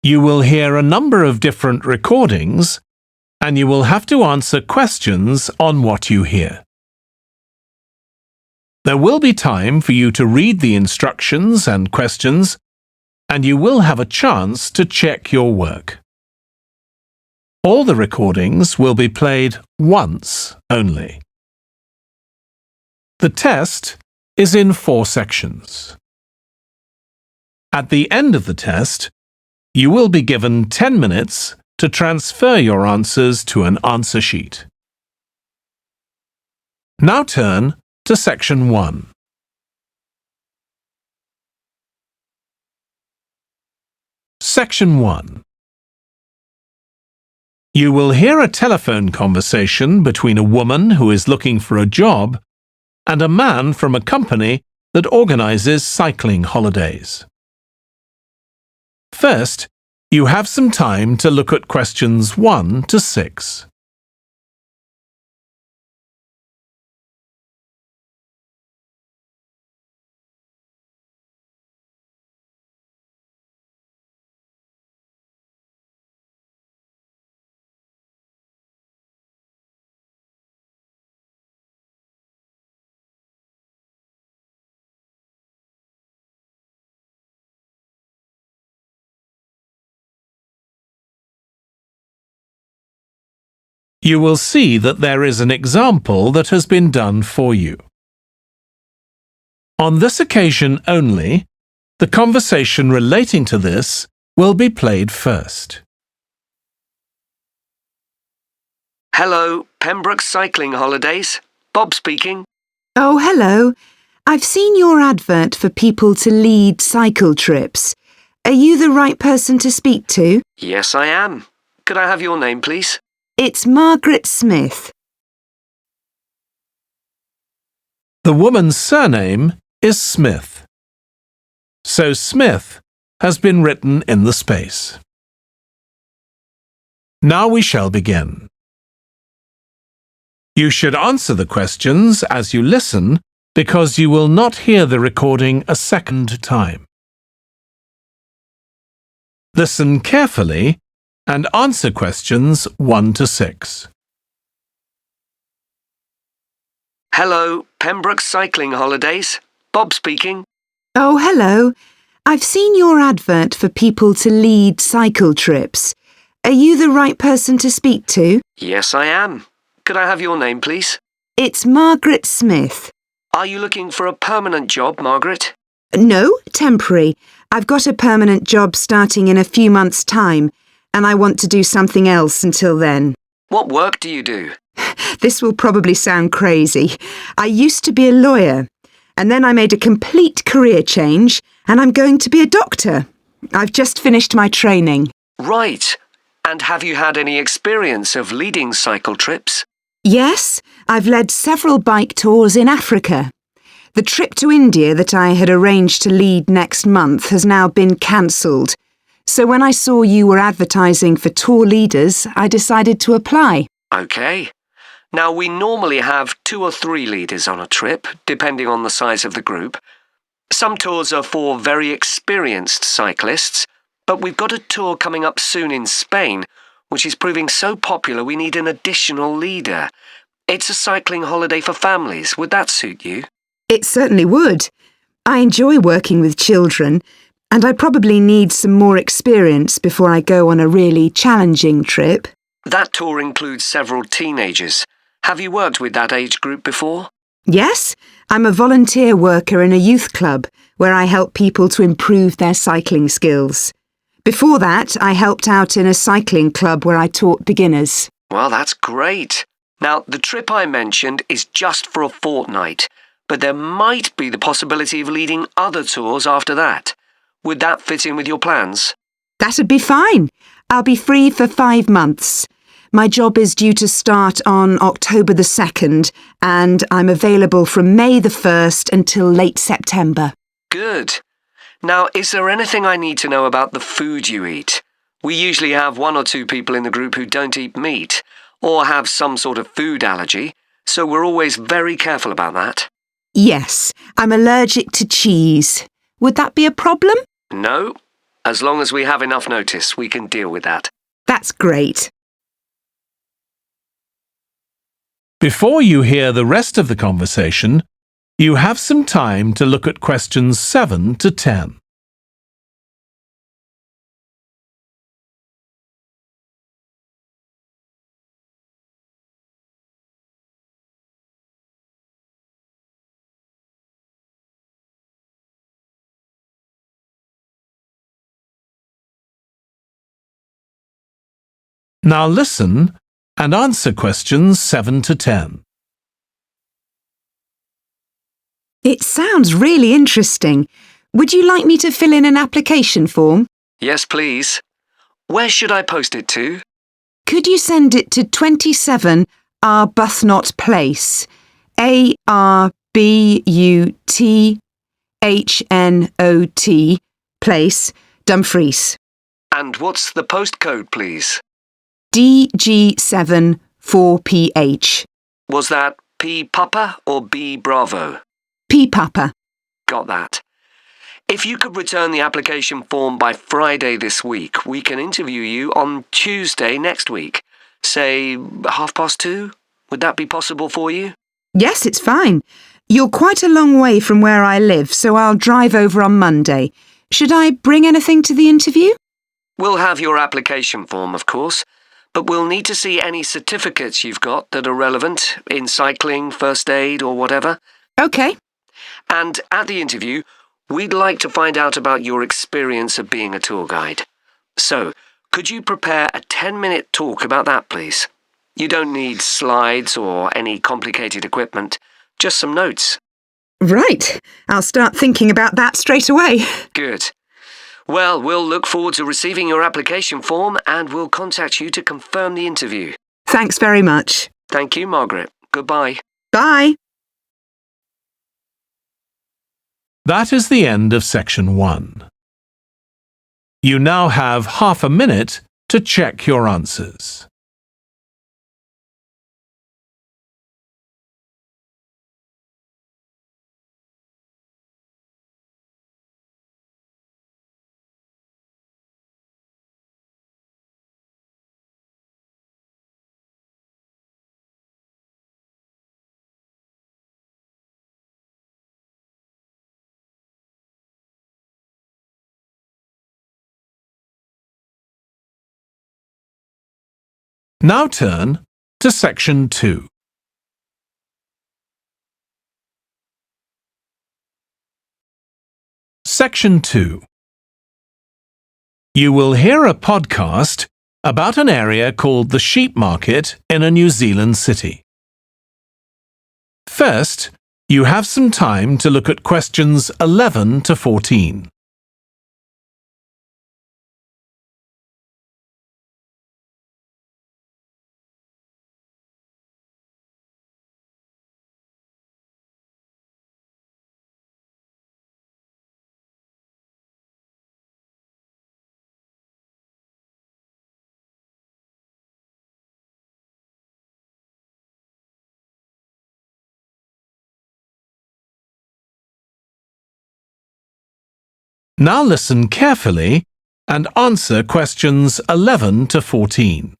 You will hear a number of different recordings, and you will have to answer questions on what you hear. There will be time for you to read the instructions and questions, and you will have a chance to check your work. All the recordings will be played once only. The test is in 4 sections. At the end of the test, you will be given 10 minutes to transfer your answers to an answer sheet. Now turn to Section 1. Section 1. You will hear a telephone conversation between a woman who is looking for a job and a man from a company that organizes cycling holidays. First, you have some time to look at questions 1 to 6. You will see that there is an example that has been done for you. On this occasion only, the conversation relating to this will be played first. Hello, Pembroke Cycling Holidays. Bob speaking. Oh, hello. I've seen your advert for people to lead cycle trips. Are you the right person to speak to? Yes, I am. Could I have your name, please? It's Margaret Smith. The woman's surname is Smith. So Smith has been written in the space. Now we shall begin. You should answer the questions as you listen because you will not hear the recording a second time. Listen carefully and answer questions 1 to 6. Hello, Pembroke Cycling Holidays. Bob speaking. Oh, hello. I've seen your advert for people to lead cycle trips. Are you the right person to speak to? Yes, I am. Could I have your name, please? It's Margaret Smith. Are you looking for a permanent job, Margaret? No, temporary. I've got a permanent job starting in a few months' time, and I want to do something else until then. What work do you do? This will probably sound crazy. I used to be a lawyer, and then I made a complete career change, and I'm going to be a doctor. I've just finished my training. Right. And have you had any experience of leading cycle trips? Yes, I've led several bike tours in Africa. The trip to India that I had arranged to lead next month has now been cancelled. So when I saw you were advertising for tour leaders, I decided to apply. OK. Now, we normally have 2 or 3 leaders on a trip, depending on the size of the group. Some tours are for very experienced cyclists, but we've got a tour coming up soon in Spain, which is proving so popular we need an additional leader. It's a cycling holiday for families. Would that suit you? It certainly would. I enjoy working with children, and I probably need some more experience before I go on a really challenging trip. That tour includes several teenagers. Have you worked with that age group before? Yes, I'm a volunteer worker in a youth club where I help people to improve their cycling skills. Before that, I helped out in a cycling club where I taught beginners. Well, that's great. Now, the trip I mentioned is just for a fortnight, but there might be the possibility of leading other tours after that. Would that fit in with your plans? That'd be fine. I'll be free for 5 months. My job is due to start on October the 2nd, and I'm available from May the 1st until late September. Good. Now, is there anything I need to know about the food you eat? We usually have 1 or 2 people in the group who don't eat meat, or have some sort of food allergy, so we're always very careful about that. Yes, I'm allergic to cheese. Would that be a problem? No. As long as we have enough notice, we can deal with that. That's great. Before you hear the rest of the conversation, you have some time to look at questions 7 to 10. Now listen and answer questions 7 to 10. It sounds really interesting. Would you like me to fill in an application form? Yes, please. Where should I post it to? Could you send it to 27 Arbuthnot Place, Arbuthnot Place, Dumfries, And what's the postcode, please? DG7 4PH. Was that P Papa or B Bravo? P Papa. Got that. If you could return the application form by Friday this week, we can interview you on Tuesday next week. Say 2:30? Would that be possible for you? Yes, it's fine. You're quite a long way from where I live, so I'll drive over on Monday. Should I bring anything to the interview? We'll have your application form, of course, but we'll need to see any certificates you've got that are relevant in cycling, first aid or whatever. OK. And at the interview, we'd like to find out about your experience of being a tour guide. So, could you prepare a 10-minute talk about that, please? You don't need slides or any complicated equipment, just some notes. Right. I'll start thinking about that straight away. Good. Well, we'll look forward to receiving your application form and we'll contact you to confirm the interview. Thanks very much. Thank you, Margaret. Goodbye. Bye. That is the end of section 1. You now have half a minute to check your answers. Now turn to section 2. Section 2. You will hear a podcast about an area called the Sheep Market in a New Zealand city. First, you have some time to look at questions 11 to 14. Now listen carefully and answer questions 11 to 14.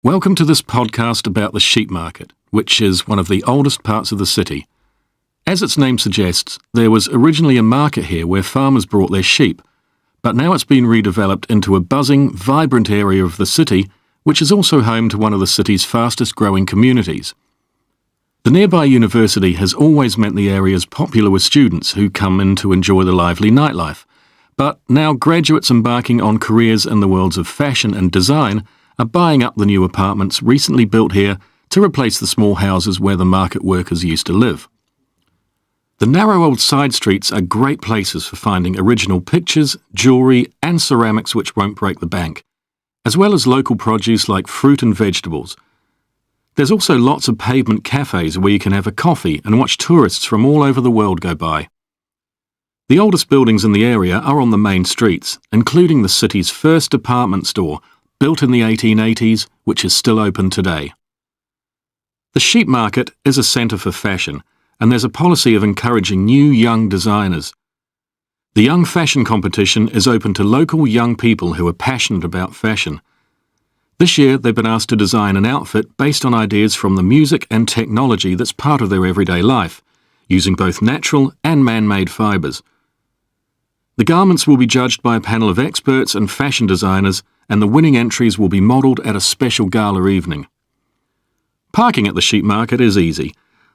Welcome to this podcast about the sheep market, which is one of the oldest parts of the city. As its name suggests, there was originally a market here where farmers brought their sheep, but now it's been redeveloped into a buzzing, vibrant area of the city, which is also home to one of the city's fastest growing communities. The nearby university has always meant the area's popular with students who come in to enjoy the lively nightlife, but now graduates embarking on careers in the worlds of fashion and design are buying up the new apartments recently built here to replace the small houses where the market workers used to live. The narrow old side streets are great places for finding original pictures, jewellery and ceramics which won't break the bank, as well as local produce like fruit and vegetables. There's also lots of pavement cafes where you can have a coffee and watch tourists from all over the world go by. The oldest buildings in the area are on the main streets, including the city's first department store, built in the 1880s, which is still open today. The sheep market is a centre for fashion, and there's a policy of encouraging new young designers. The Young Fashion Competition is open to local young people who are passionate about fashion. This year, they've been asked to design an outfit based on ideas from the music and technology that's part of their everyday life, using both natural and man-made fibres. The garments will be judged by a panel of experts and fashion designers, and the winning entries will be modelled at a special gala evening. Parking at the sheep market is easy.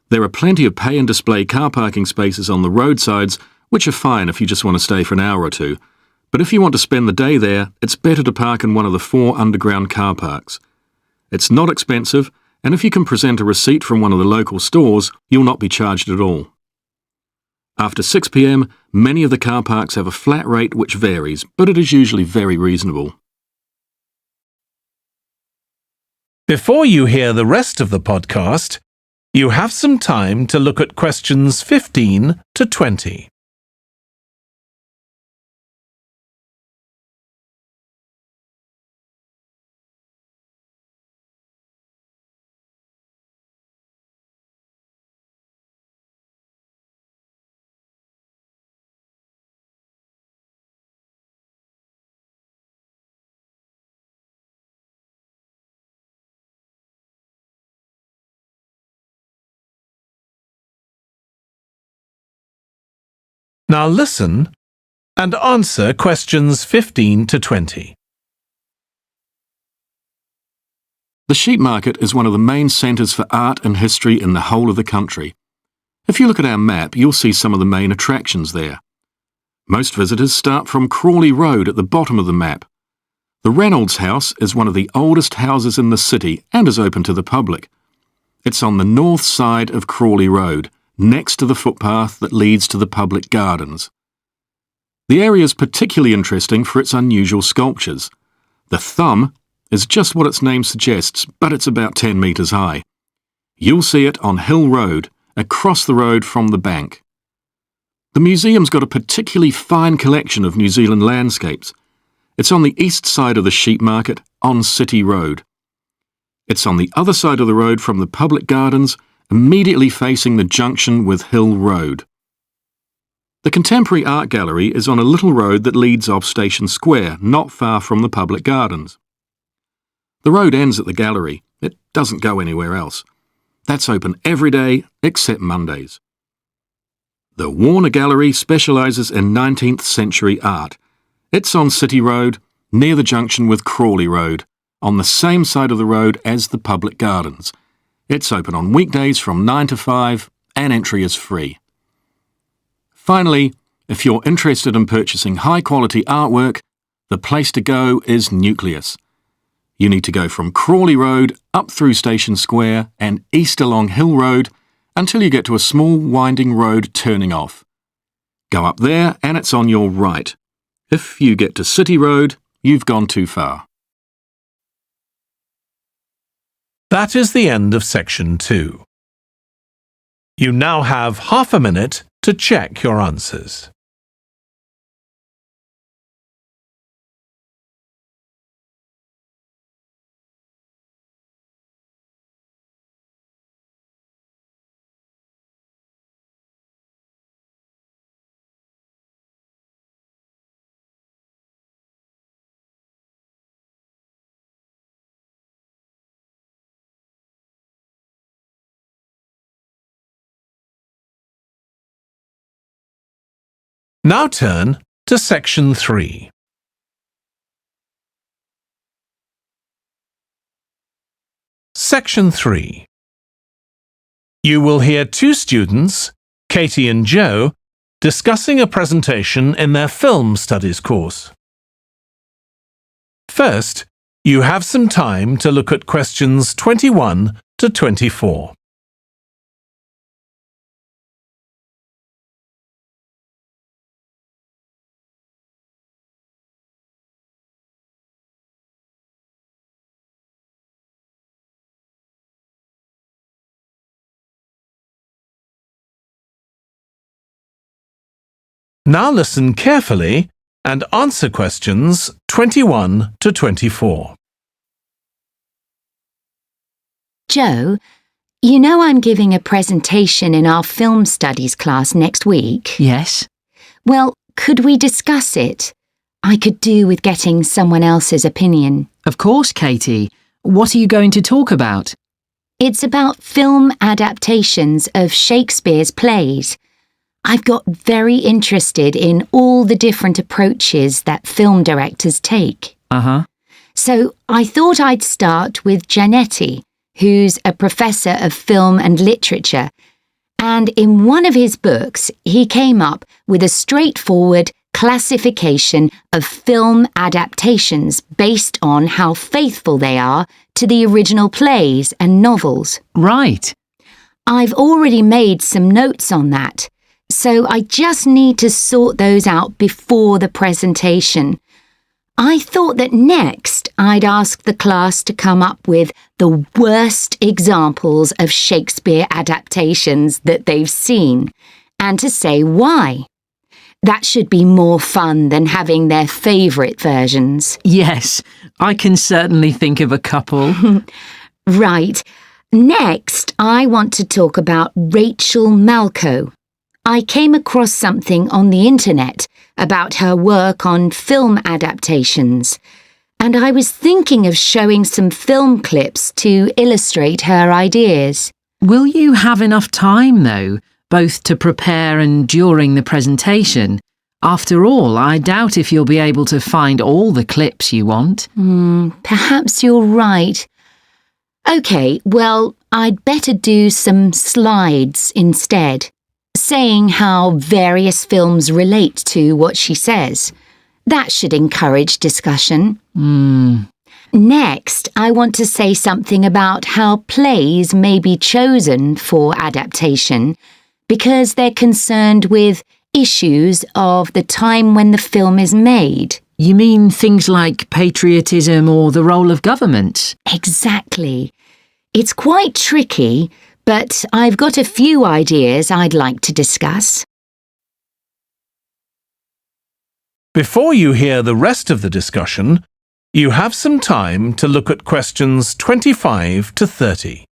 There are plenty of pay and display car parking spaces on the roadsides, which are fine if you just want to stay for an hour or two. But if you want to spend the day there, it's better to park in one of the 4 underground car parks. It's not expensive, and if you can present a receipt from one of the local stores, you'll not be charged at all. After 6 p.m, many of the car parks have a flat rate which varies, but it is usually very reasonable. Before you hear the rest of the podcast, you have some time to look at questions 15 to 20. Now listen and answer questions 15 to 20. The sheep market is one of the main centres for art and history in the whole of the country. If you look at our map, you'll see some of the main attractions there. Most visitors start from Crawley Road at the bottom of the map. The Reynolds House is one of the oldest houses in the city and is open to the public. It's on the north side of Crawley Road, next to the footpath that leads to the public gardens. The area is particularly interesting for its unusual sculptures. The thumb is just what its name suggests, but it's about 10 metres high. You'll see it on Hill Road, across the road from the bank. The museum's got a particularly fine collection of New Zealand landscapes. It's on the east side of the sheep market, on City Road. It's on the other side of the road from the public gardens, immediately facing the junction with Hill Road. The Contemporary Art Gallery is on a little road that leads off Station Square, not far from the public gardens. The road ends at the gallery. It doesn't go anywhere else. That's open every day except Mondays. The Warner Gallery specialises in 19th century art. It's on City Road, near the junction with Crawley Road, on the same side of the road as the public gardens. It's open on weekdays from 9 to 5 and entry is free. Finally, if you're interested in purchasing high-quality artwork, the place to go is Nucleus. You need to go from Crawley Road up through Station Square and east along Hill Road until you get to a small winding road turning off. Go up there and it's on your right. If you get to City Road, you've gone too far. That is the end of section 2. You now have half a minute to check your answers. Now turn to section 3. Section 3. You will hear 2 students, Katie and Joe, discussing a presentation in their film studies course. First, you have some time to look at questions 21 to 24. Now listen carefully and answer questions 21 to 24. Joe, you know I'm giving a presentation in our film studies class next week? Yes. Well, could we discuss it? I could do with getting someone else's opinion. Of course, Katie. What are you going to talk about? It's about film adaptations of Shakespeare's plays. I've got very interested in all the different approaches that film directors take. So I thought I'd start with Giannetti, who's a professor of film and literature. And in one of his books, he came up with a straightforward classification of film adaptations based on how faithful they are to the original plays and novels. Right. I've already made some notes on that, so I just need to sort those out before the presentation. I thought that next I'd ask the class to come up with the worst examples of Shakespeare adaptations that they've seen, and to say why. That should be more fun than having their favourite versions. Yes, I can certainly think of a couple. Right. Next, I want to talk about Rachel Malco. I came across something on the internet about her work on film adaptations, and I was thinking of showing some film clips to illustrate her ideas. Will you have enough time, though, both to prepare and during the presentation? After all, I doubt if you'll be able to find all the clips you want. Perhaps you're right. OK, well, I'd better do some slides instead, saying how various films relate to what she says. That should encourage discussion. Next, I want to say something about how plays may be chosen for adaptation because they're concerned with issues of the time when the film is made. You mean things like patriotism or the role of government? Exactly. It's quite tricky, but I've got a few ideas I'd like to discuss. Before you hear the rest of the discussion, you have some time to look at questions 25 to 30.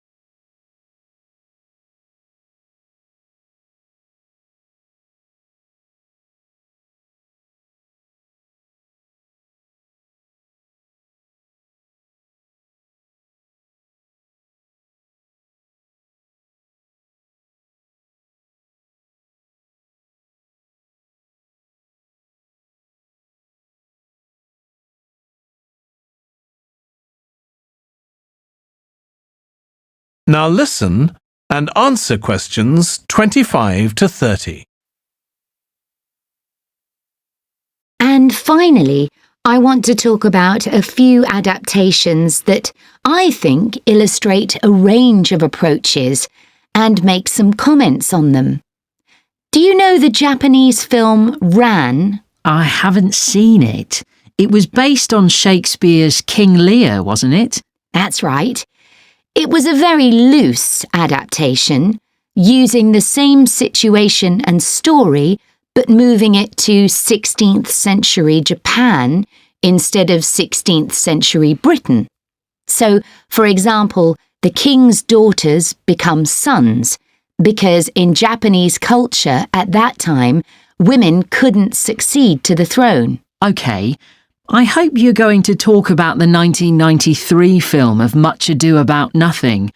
Now listen and answer questions 25 to 30. And finally, I want to talk about a few adaptations that I think illustrate a range of approaches and make some comments on them. Do you know the Japanese film Ran? I haven't seen it. It was based on Shakespeare's King Lear, wasn't it? That's right. It was a very loose adaptation, using the same situation and story, but moving it to 16th century Japan instead of 16th century Britain. So, for example, the king's daughters become sons, because in Japanese culture at that time, women couldn't succeed to the throne. OK. I hope you're going to talk about the 1993 film of Much Ado About Nothing.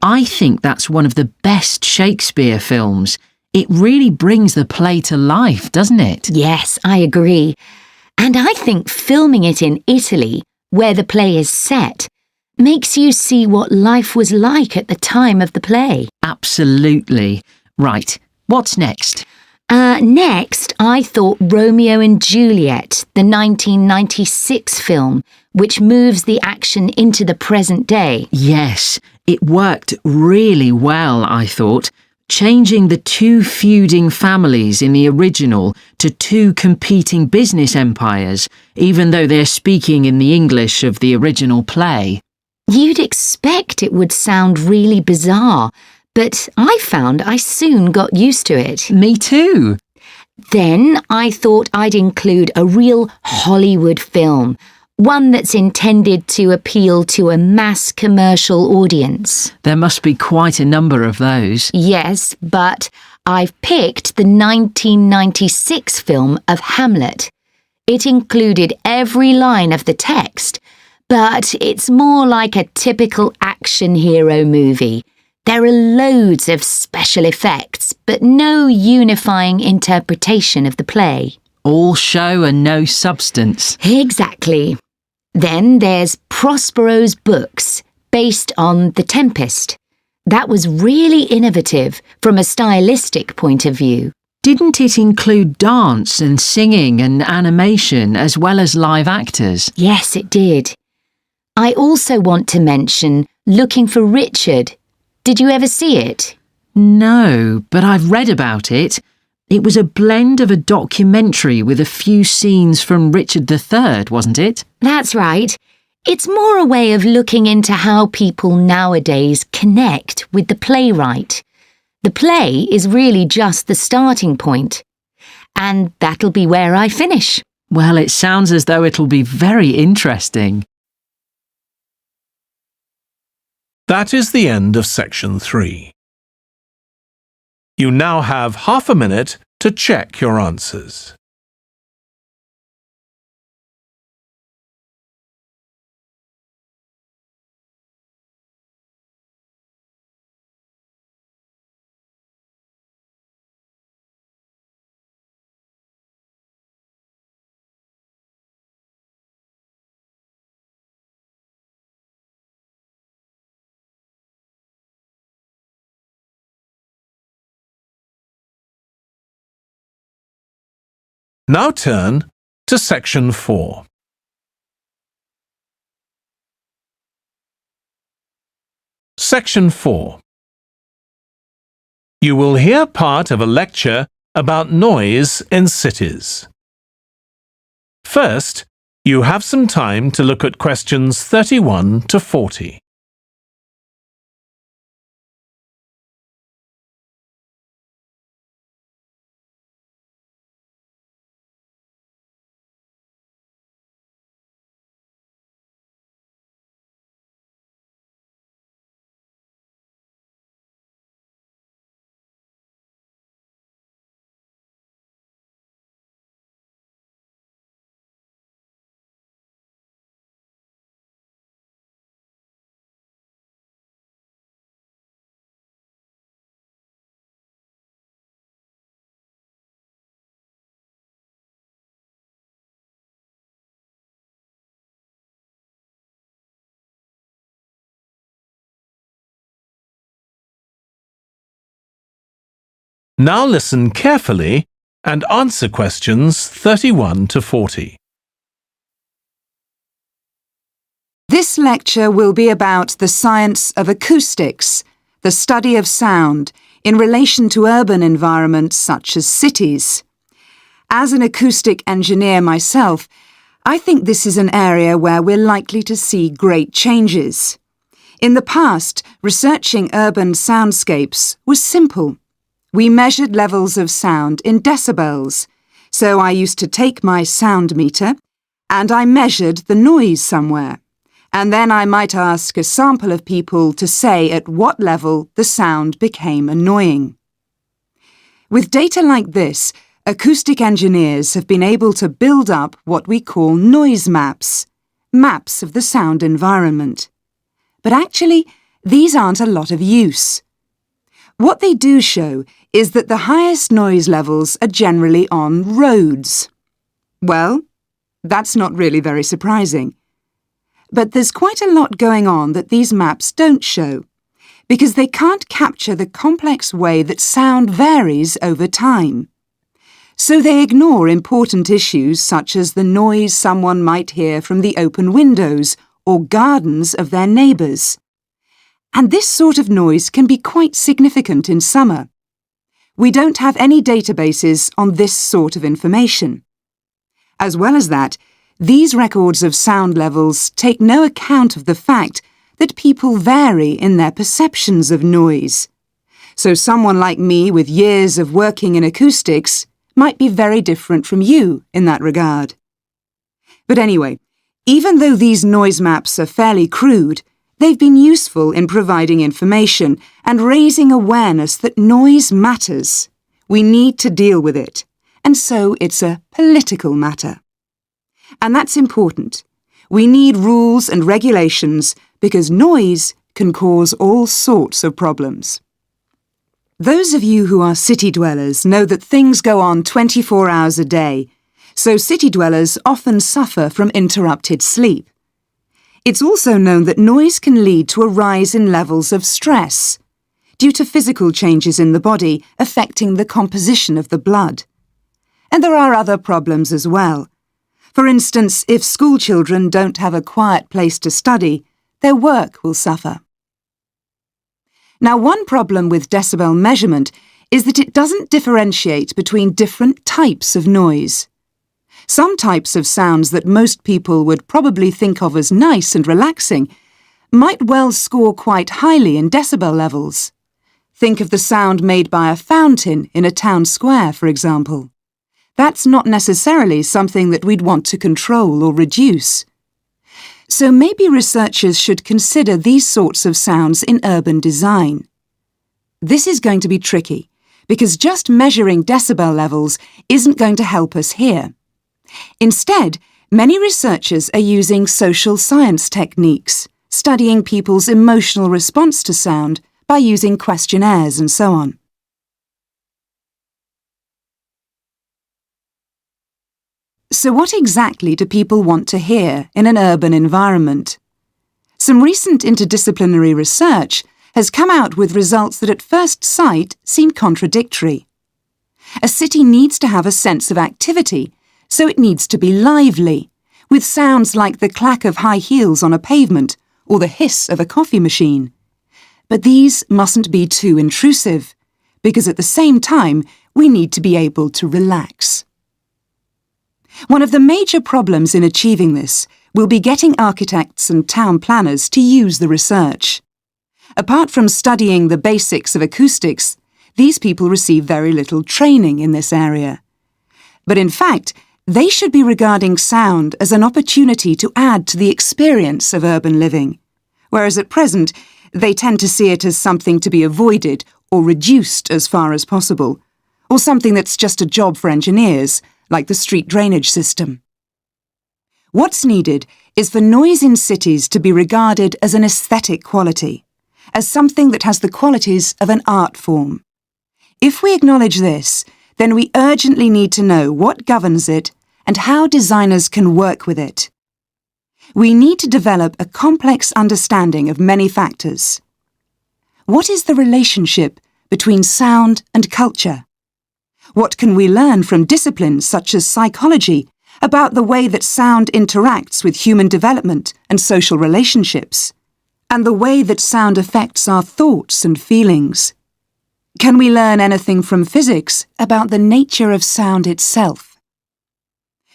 I think that's one of the best Shakespeare films. It really brings the play to life, doesn't it? Yes, I agree. And I think filming it in Italy, where the play is set, makes you see what life was like at the time of the play. Absolutely. Right, what's next? Next, I thought Romeo and Juliet, the 1996 film, which moves the action into the present day. Yes, it worked really well, I thought, changing the two feuding families in the original to two competing business empires, even though they're speaking in the English of the original play. You'd expect it would sound really bizarre, but I found I soon got used to it. Me too. Then I thought I'd include a real Hollywood film, One that's intended to appeal to a mass commercial audience. There must be quite a number of those. Yes, but I've picked the 1996 film of Hamlet. It included every line of the text, but it's more like a typical action hero movie. There are loads of special effects, but no unifying interpretation of the play. All show and no substance. Exactly. Then there's Prospero's books, based on The Tempest. That was really innovative from a stylistic point of view. Didn't it include dance and singing and animation as well as live actors? Yes, it did. I also want to mention Looking for Richard. Did you ever see it? No, but I've read about it. It was a blend of a documentary with a few scenes from Richard III, wasn't it? That's right. It's more a way of looking into how people nowadays connect with the playwright. The play is really just the starting point. And that'll be where I finish. Well, it sounds as though it'll be very interesting. That is the end of section 3. You now have half a minute to check your answers. Now turn to section 4. Section 4. You will hear part of a lecture about noise in cities. First, you have some time to look at questions 31 to 40. Now listen carefully and answer questions 31 to 40. This lecture will be about the science of acoustics, the study of sound, in relation to urban environments such as cities. As an acoustic engineer myself, I think this is an area where we're likely to see great changes. In the past, researching urban soundscapes was simple. We measured levels of sound in decibels, so I used to take my sound meter and I measured the noise somewhere, and then I might ask a sample of people to say at what level the sound became annoying. With data like this, acoustic engineers have been able to build up what we call noise maps, maps of the sound environment. But actually, these aren't a lot of use. What they do show is that the highest noise levels are generally on roads. Well, that's not really very surprising. But there's quite a lot going on that these maps don't show, because they can't capture the complex way that sound varies over time. So they ignore important issues such as the noise someone might hear from the open windows or gardens of their neighbours. And this sort of noise can be quite significant in summer. We don't have any databases on this sort of information. As well as that, these records of sound levels take no account of the fact that people vary in their perceptions of noise. So someone like me with years of working in acoustics might be very different from you in that regard. But anyway, Even though these noise maps are fairly crude, they've been useful in providing information and raising awareness that noise matters. We need to deal with it, and so it's a political matter. And that's important. We need rules and regulations because noise can cause all sorts of problems. Those of you who are city dwellers know that things go on 24 hours a day, so city dwellers often suffer from interrupted sleep. It's also known that noise can lead to a rise in levels of stress due to physical changes in the body affecting the composition of the blood. And there are other problems as well. For instance, if school children don't have a quiet place to study, their work will suffer. Now, one problem with decibel measurement is that it doesn't differentiate between different types of noise. Some types of sounds that most people would probably think of as nice and relaxing might well score quite highly in decibel levels. Think of the sound made by a fountain in a town square, for example. That's not necessarily something that we'd want to control or reduce. So maybe researchers should consider these sorts of sounds in urban design. This is going to be tricky, because just measuring decibel levels isn't going to help us here. Instead, many researchers are using social science techniques, studying people's emotional response to sound by using questionnaires and so on. So what exactly do people want to hear in an urban environment? Some recent interdisciplinary research has come out with results that at first sight seem contradictory. A city needs to have a sense of activity, so it needs to be lively, with sounds like the clack of high heels on a pavement or the hiss of a coffee machine. But these mustn't be too intrusive, because at the same time we need to be able to relax. One of the major problems in achieving this will be getting architects and town planners to use the research. Apart from studying the basics of acoustics, these people receive very little training in this area. But in fact, they should be regarding sound as an opportunity to add to the experience of urban living, whereas at present they tend to see it as something to be avoided or reduced as far as possible, or something that's just a job for engineers, like the street drainage system. What's needed is for noise in cities to be regarded as an aesthetic quality, as something that has the qualities of an art form. If we acknowledge this, then we urgently need to know what governs it and how designers can work with it. We need to develop a complex understanding of many factors. What is the relationship between sound and culture? What can we learn from disciplines such as psychology about the way that sound interacts with human development and social relationships, and the way that sound affects our thoughts and feelings? Can we learn anything from physics about the nature of sound itself?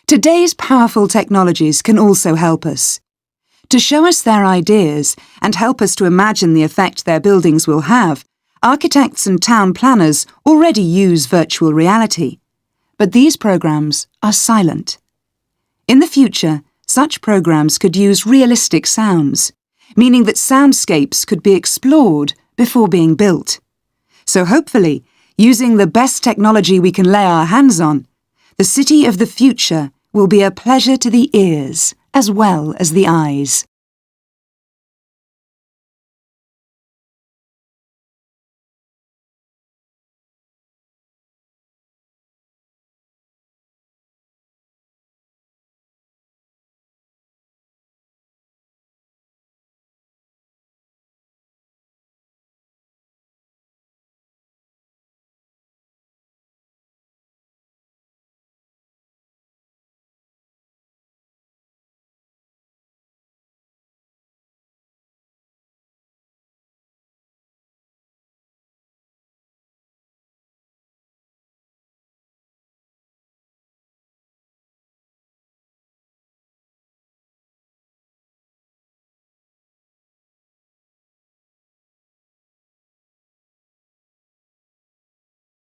Today's powerful technologies can also help us. To show us their ideas and help us to imagine the effect their buildings will have, architects and town planners already use virtual reality, but these programs are silent. In the future, such programs could use realistic sounds, meaning that soundscapes could be explored before being built. So hopefully, using the best technology we can lay our hands on, the city of the future will be a pleasure to the ears as well as the eyes.